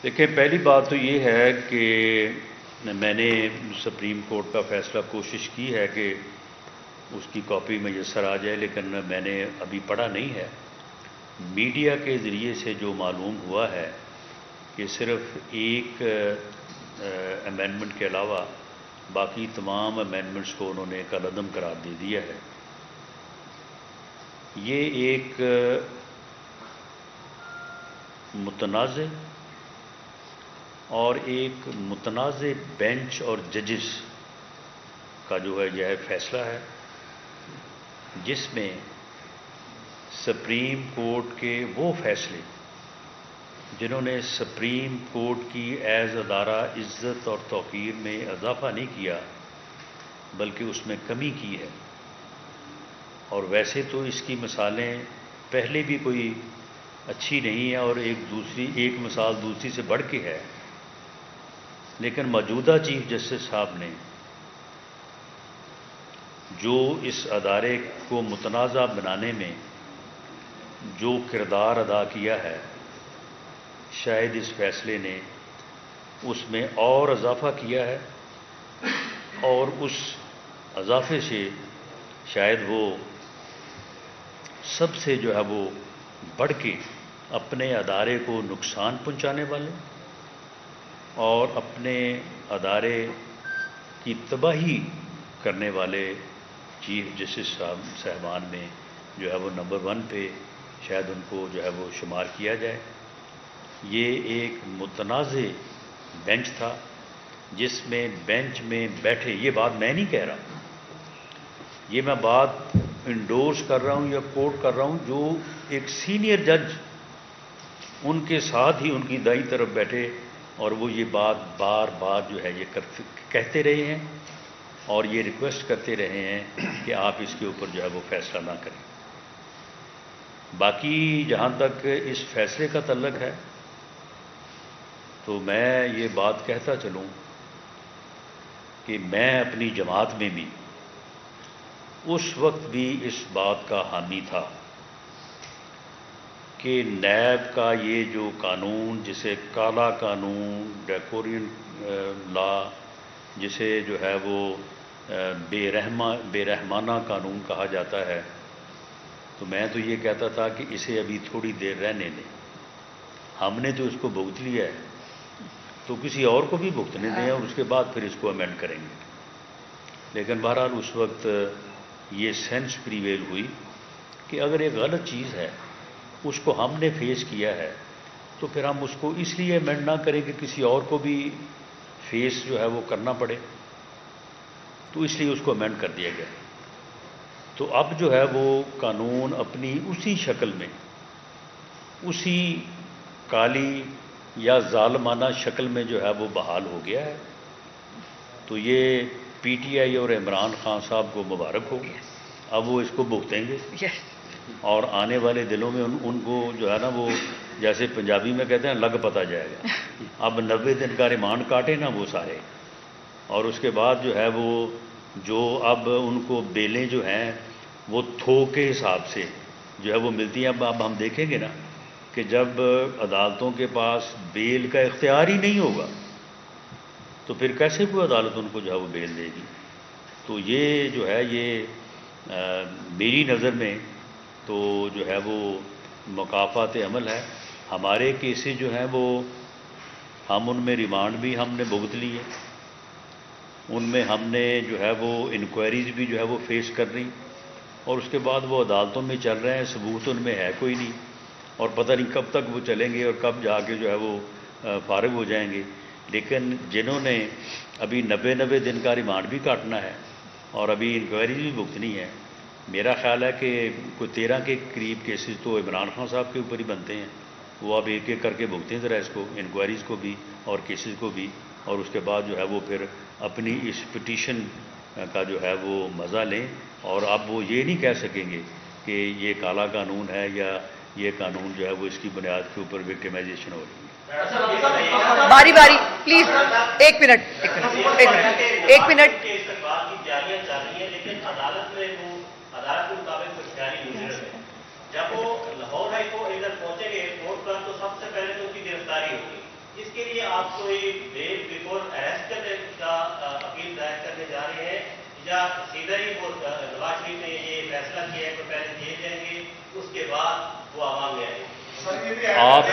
دیکھیں، پہلی بات تو یہ ہے کہ میں نے سپریم کورٹ کا فیصلہ کوشش کی ہے کہ اس کی کاپی میسر آ جائے، لیکن میں نے ابھی پڑھا نہیں ہے۔ میڈیا کے ذریعے سے جو معلوم ہوا ہے کہ صرف ایک امینڈمنٹ کے علاوہ باقی تمام امینڈمنٹس کو انہوں نے کالعدم قرار دے دیا ہے۔ یہ ایک متنازع اور ایک متنازع بینچ اور ججز کا جو ہے یہ فیصلہ ہے، جس میں سپریم کورٹ کے وہ فیصلے جنہوں نے سپریم کورٹ کی ایز ادارہ عزت اور توقیر میں اضافہ نہیں کیا بلکہ اس میں کمی کی ہے۔ اور ویسے تو اس کی مثالیں پہلے بھی کوئی اچھی نہیں ہے، اور ایک مثال دوسری سے بڑھ کے ہے، لیکن موجودہ چیف جسٹس صاحب نے جو اس ادارے کو متنازع بنانے میں جو کردار ادا کیا ہے، شاید اس فیصلے نے اس میں اور اضافہ کیا ہے، اور اس اضافے سے شاید وہ سب سے جو ہے وہ بڑھ کے اپنے ادارے کو نقصان پہنچانے والے اور اپنے ادارے کی تباہی کرنے والے چیف جسٹس صاحبان میں جو ہے وہ نمبر 1 پہ شاید ان کو جو ہے وہ شمار کیا جائے۔ یہ ایک متنازع بینچ تھا جس میں بینچ میں بیٹھے، یہ بات میں نہیں کہہ رہا، یہ میں بات انڈورس کر رہا ہوں یا کوٹ کر رہا ہوں، جو ایک سینئر جج ان کے ساتھ ہی ان کی دائیں طرف بیٹھے اور وہ یہ بات بار بار جو ہے یہ کہتے رہے ہیں اور یہ ریکویسٹ کرتے رہے ہیں کہ آپ اس کے اوپر جو ہے وہ فیصلہ نہ کریں۔ باقی جہاں تک اس فیصلے کا تعلق ہے تو میں یہ بات کہتا چلوں کہ میں اپنی جماعت میں بھی اس وقت بھی اس بات کا حامی تھا کہ نیب کا یہ جو قانون، جسے کالا قانون، ڈریکورین لا، جسے جو ہے وہ بے رحمانہ قانون کہا جاتا ہے، تو میں تو یہ کہتا تھا کہ اسے ابھی تھوڑی دیر رہنے دیں، ہم نے تو اس کو بھگت لیا ہے تو کسی اور کو بھی بھگتنے دیں اور اس کے بعد پھر اس کو امینڈ کریں گے۔ لیکن بہرحال اس وقت یہ سینس پریویل ہوئی کہ اگر ایک غلط چیز ہے اس کو ہم نے فیس کیا ہے تو پھر ہم اس کو اس لیے امینڈ نہ کریں کہ کسی اور کو بھی فیس جو ہے وہ کرنا پڑے، تو اس لیے اس کو امینڈ کر دیا گیا۔ تو اب جو ہے وہ قانون اپنی اسی شکل میں، اسی کالی یا ظالمانہ شکل میں جو ہے وہ بحال ہو گیا ہے۔ تو یہ پی ٹی آئی اور عمران خان صاحب کو مبارک ہو، اب وہ اس کو بھگتیں گے اور آنے والے دنوں میں ان کو جو ہے نا وہ جیسے پنجابی میں کہتے ہیں لگ پتا جائے گا۔ اب 90 دن کا ریمانڈ کاٹے نا وہ سارے، اور اس کے بعد جو ہے وہ جو اب ان کو بیلیں جو ہیں وہ تھوک کے حساب سے جو ہے وہ ملتی ہیں۔ اب ہم دیکھیں گے نا کہ جب عدالتوں کے پاس بیل کا اختیار ہی نہیں ہوگا تو پھر کیسے کوئی عدالت ان کو جو ہے وہ بیل دے گی؟ تو یہ جو ہے یہ میری نظر میں تو جو ہے وہ مکافات عمل ہے۔ ہمارے کیسز جو ہیں وہ ہم ان میں ریمانڈ بھی ہم نے بھگت لی ہے، ان میں ہم نے جو ہے وہ انکوائریز بھی جو ہے وہ فیس کر رہی، اور اس کے بعد وہ عدالتوں میں چل رہے ہیں، ثبوت ان میں ہے کوئی نہیں، اور پتہ نہیں کب تک وہ چلیں گے اور کب جا کے جو ہے وہ فارغ ہو جائیں گے۔ لیکن جنہوں نے ابھی 90 دن کا ریمانڈ بھی کاٹنا ہے اور ابھی انکوائریز بھی بھگتنی ہے، میرا خیال ہے کہ کوئی 13 کے قریب کیسز تو عمران خان صاحب کے اوپر ہی بنتے ہیں، وہ اب ایک ایک کر کے بھگتیں ذرا اس کو، انکوائریز کو بھی اور کیسز کو بھی، اور اس کے بعد جو ہے وہ پھر اپنی اس پٹیشن کا جو ہے وہ مزہ لیں، اور اب وہ یہ نہیں کہہ سکیں گے کہ یہ کالا قانون ہے یا یہ قانون جو ہے وہ اس کی بنیاد کے اوپر وکٹمائزیشن ہو رہی ہے۔ باری باری پلیز، ایک منٹ جب وہ لاہور ہائی کورٹ ادھر پہنچے گے ایئرپورٹ پر تو سب سے پہلے تو ان کی گرفتاری ہوگی، اس کے لیے آپ کوئی بیل بیفور اریسٹ کرنے کا اپیل دائر کرنے جا رہے ہیں یا سیدھا ہی وہ نواز شریف نے یہ فیصلہ کیا ہے کہ پہلے جیل جائیں گے اس کے بعد وہ عوام میں آئیں گے؟ آپ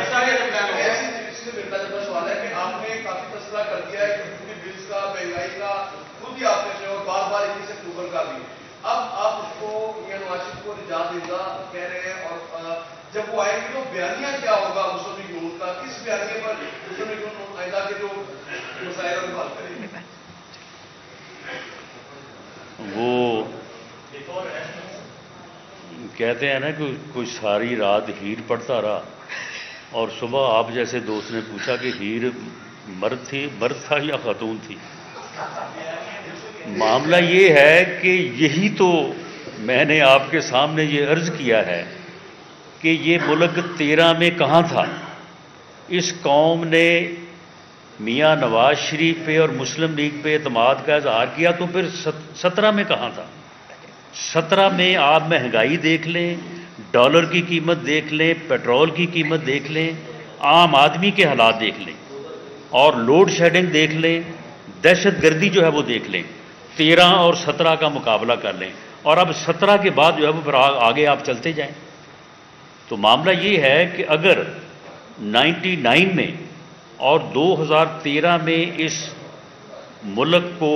سوال ہے کہ آپ نے کافی تذکرہ کر دیا ہے کہ بلز کا مہنگائی کا خود ہی آپ نے جو بار بار 21 اکتوبر کا بھی اب آپ اس کو میاں نواز شریف کو نجات دیندا کہہ رہے ہیں اور جب وہ آئے گی تو بیانیہ کیا ہوگا مسلم لیگ نون کا کس بیانیے پر مسلم لیگ نون آئندہ کے جو مسائل ہیں بات کریں گے؟ وہ کہتے ہیں نا کہ کوئی ساری رات ہیر پڑتا رہا اور صبح آپ جیسے دوست نے پوچھا کہ ہیر مرد تھا یا خاتون تھی. معاملہ یہ ہے کہ یہی تو میں نے آپ کے سامنے یہ عرض کیا ہے کہ یہ ملک 13 میں کہاں تھا. اس قوم نے میاں نواز شریف پہ اور مسلم لیگ پہ اعتماد کا اظہار کیا تو پھر 17 میں کہاں تھا. 17 میں آپ مہنگائی دیکھ لیں, ڈالر کی قیمت دیکھ لیں, پیٹرول کی قیمت دیکھ لیں, عام آدمی کے حالات دیکھ لیں اور لوڈ شیڈنگ دیکھ لیں, دہشت گردی جو ہے وہ دیکھ لیں. 13 اور 17 کا مقابلہ کر لیں اور اب 17 کے بعد جو ہے وہ پھر آگے آپ چلتے جائیں. تو معاملہ یہ ہے کہ اگر 99 میں اور 2013 میں اس ملک کو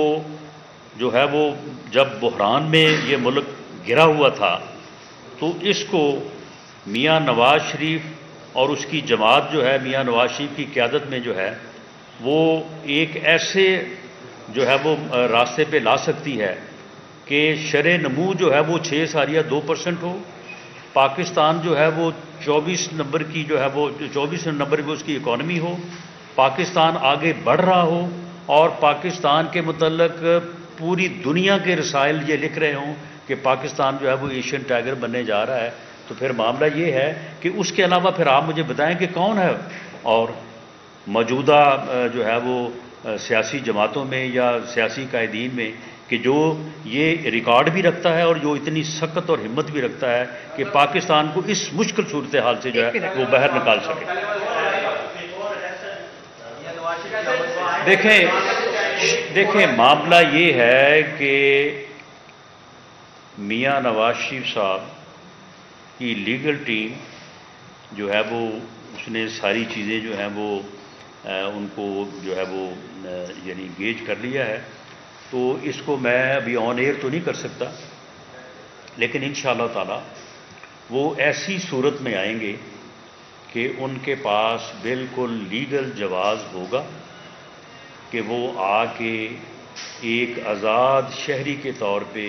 جو ہے وہ جب بحران میں یہ ملک گرا ہوا تھا تو اس کو میاں نواز شریف اور اس کی جماعت جو ہے میاں نواز شریف کی قیادت میں جو ہے وہ ایک ایسے جو ہے وہ راستے پہ لا سکتی ہے کہ شرح نمو جو ہے وہ 6 اشاریہ 2% ہو. پاکستان جو ہے وہ 24 نمبر کی جو ہے وہ 24 نمبر پہ اس کی اکانومی ہو. پاکستان آگے بڑھ رہا ہو اور پاکستان کے متعلق پوری دنیا کے رسائل یہ لکھ رہے ہوں کہ پاکستان جو ہے وہ ایشین ٹائیگر بننے جا رہا ہے. تو پھر معاملہ یہ ہے کہ اس کے علاوہ پھر آپ مجھے بتائیں کہ کون ہے اور موجودہ جو ہے وہ سیاسی جماعتوں میں یا سیاسی قائدین میں کہ جو یہ ریکارڈ بھی رکھتا ہے اور جو اتنی سخت اور ہمت بھی رکھتا ہے کہ پاکستان کو اس مشکل صورتحال سے جو ہے وہ باہر نکال سکے. دیکھیں معاملہ یہ ہے کہ میاں نواز شریف صاحب کی لیگل ٹیم جو ہے وہ اس نے ساری چیزیں جو ہیں وہ ان کو جو ہے وہ یعنی انگیج کر لیا ہے. تو اس کو میں ابھی آن ایئر تو نہیں کر سکتا لیکن انشاءاللہ تعالی وہ ایسی صورت میں آئیں گے کہ ان کے پاس بالکل لیگل جواز ہوگا کہ وہ آ کے ایک آزاد شہری کے طور پہ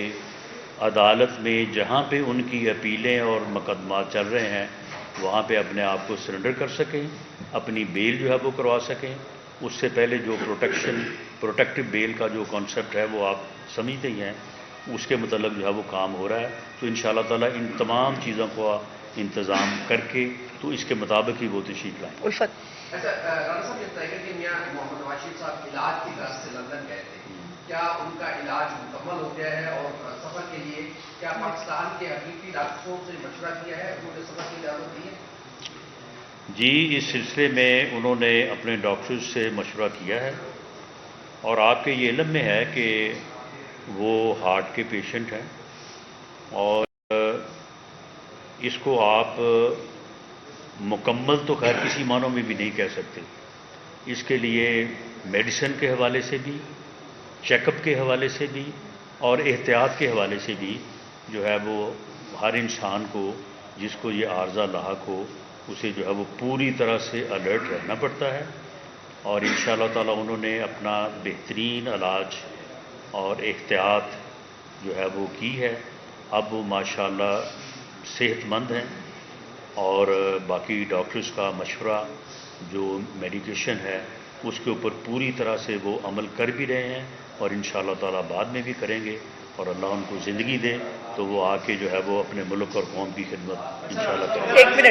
عدالت میں جہاں پہ ان کی اپیلیں اور مقدمات چل رہے ہیں وہاں پہ اپنے آپ کو سرنڈر کر سکیں, اپنی بیل جو ہے وہ کروا سکیں. اس سے پہلے جو پروٹیکٹیو بیل کا جو کانسیپٹ ہے وہ آپ سمجھتے ہی ہیں, اس کے متعلق جو ہے وہ کام ہو رہا ہے. تو انشاءاللہ تعالی ان تمام چیزوں کو انتظام کر کے تو اس کے مطابق ہی وہ تشریف لائیں. الفت اچھا رانا صاحب یہ بتائیے کہ میاں محمد نواز شریف صاحب علاج کی غرض سے لندن گئے تھے, کیا ان کا علاج مکمل ہو گیا ہے اور سفر کے لیے کیا پاکستان کے حقیقی ڈاکٹروں سے مشورہ کیا ہے, انہوں نے سفر کی اجازت دی ہے؟ جی اس سلسلے میں انہوں نے اپنے ڈاکٹرز سے مشورہ کیا ہے اور آپ کے یہ علم میں ہے کہ وہ ہارٹ کے پیشنٹ ہیں اور اس کو آپ مکمل تو خیر کسی معنوں میں بھی نہیں کہہ سکتے. اس کے لیے میڈیسن کے حوالے سے بھی, چیک اپ کے حوالے سے بھی اور احتیاط کے حوالے سے بھی جو ہے وہ ہر انسان کو جس کو یہ عارضہ لاحق ہو اسے جو ہے وہ پوری طرح سے الرٹ رہنا پڑتا ہے. اور انشاءاللہ تعالی انہوں نے اپنا بہترین علاج اور احتیاط جو ہے وہ کی ہے. اب وہ ماشاءاللہ صحت مند ہیں اور باقی ڈاکٹرز کا مشورہ جو میڈیکیشن ہے اس کے اوپر پوری طرح سے وہ عمل کر بھی رہے ہیں اور انشاءاللہ تعالی بعد میں بھی کریں گے. اور اللہ ان کو زندگی دے تو وہ آ کے جو ہے وہ اپنے ملک اور قوم کی خدمت انشاءاللہ کریں. 1 منٹ